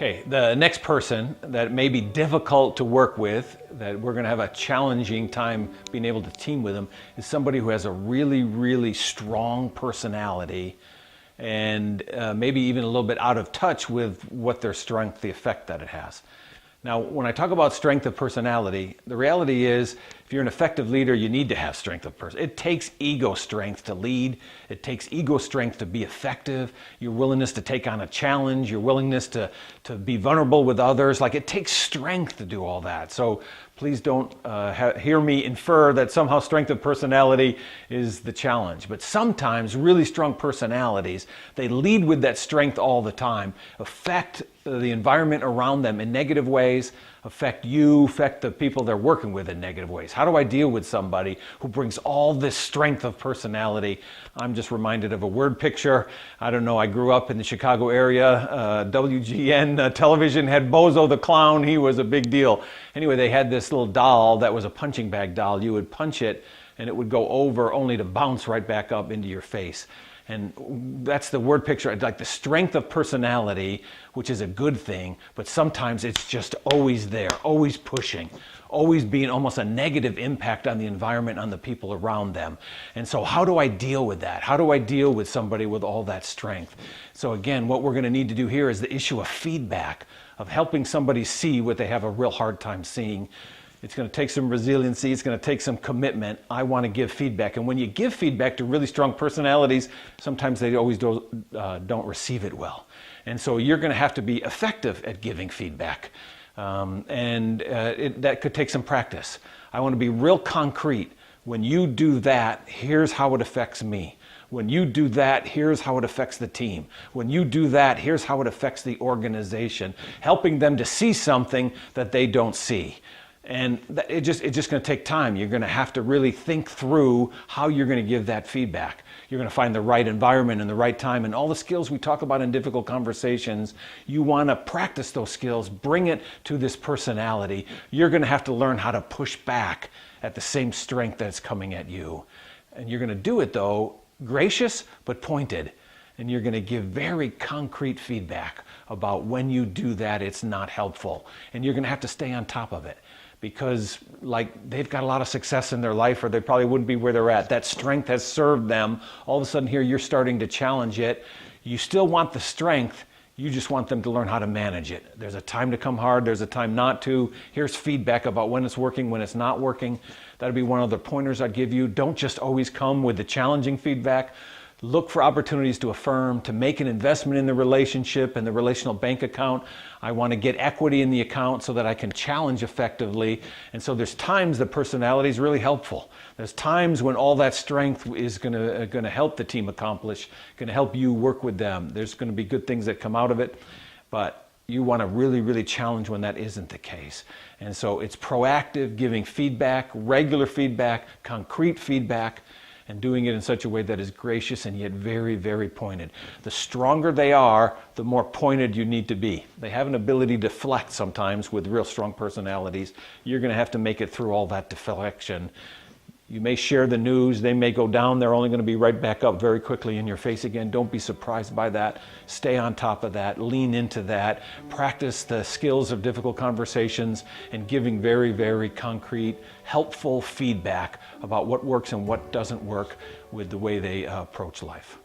Okay, the next person that may be difficult to work with, that we're going to have a challenging time being able to team with them, is somebody who has a really, really strong personality and maybe even a little bit out of touch with what their strength, the effect that it has. Now, when I talk about strength of personality, the reality is if you're an effective leader, you need to have strength of personality. It takes ego strength to lead. It takes ego strength to be effective. Your willingness to take on a challenge, your willingness to be vulnerable with others. Like, it takes strength to do all that. So please don't hear me infer that somehow strength of personality is the challenge. But sometimes really strong personalities, they lead with that strength all the time, affect the environment around them in negative ways, affect you, affect the people they're working with in negative ways. How do I deal with somebody who brings all this strength of personality? I'm just reminded of a word picture. I don't know, I grew up in the Chicago area. WGN television had Bozo the Clown. He was a big deal. Anyway, they had this little doll that was a punching bag doll. You would punch it and it would go over only to bounce right back up into your face. And that's the word picture, like the strength of personality, which is a good thing, but sometimes it's just always there, always pushing, always being almost a negative impact on the environment, on the people around them. And so how do I deal with that? How do I deal with somebody with all that strength? So again, what we're going to need to do here is the issue of feedback, of helping somebody see what they have a real hard time seeing. It's going to take some resiliency. It's going to take some commitment. I want to give feedback. And when you give feedback to really strong personalities, sometimes they always don't receive it well. And so you're going to have to be effective at giving feedback. That could take some practice. I want to be real concrete. When you do that, here's how it affects me. When you do that, here's how it affects the team. When you do that, here's how it affects the organization. Helping them to see something that they don't see. And it's just going to take time. You're going to have to really think through how you're going to give that feedback. You're going to find the right environment and the right time, and all the skills we talk about in difficult conversations. You want to practice those skills, bring it to this personality. You're going to have to learn how to push back at the same strength that's coming at you. And you're going to do it, though, gracious but pointed. And you're going to give very concrete feedback about when you do that, it's not helpful. And you're going to have to stay on top of it. Because they've got a lot of success in their life, or they probably wouldn't be where they're at. That strength has served them. All of a sudden here you're starting to challenge it. You still want the strength, you just want them to learn how to manage it. There's a time to come hard, there's a time not to. Here's feedback about when it's working, when it's not working. That'd be one of the pointers I'd give you. Don't just always come with the challenging feedback. Look for opportunities to affirm, to make an investment in the relationship and the relational bank account. I want to get equity in the account so that I can challenge effectively. And so there's times the personality is really helpful. There's times when all that strength is going to help the team accomplish, going to help you work with them. There's going to be good things that come out of it, but you want to really, really challenge when that isn't the case. And so it's proactive, giving feedback, regular feedback, concrete feedback, and doing it in such a way that is gracious and yet very, very pointed. The stronger they are, the more pointed you need to be. They have an ability to deflect sometimes with real strong personalities. You're going to have to make it through all that deflection. You may share the news, they may go down, they're only going to be right back up very quickly in your face again. Don't be surprised by that. Stay on top of that, lean into that, practice the skills of difficult conversations and giving very, very concrete, helpful feedback about what works and what doesn't work with the way they approach life.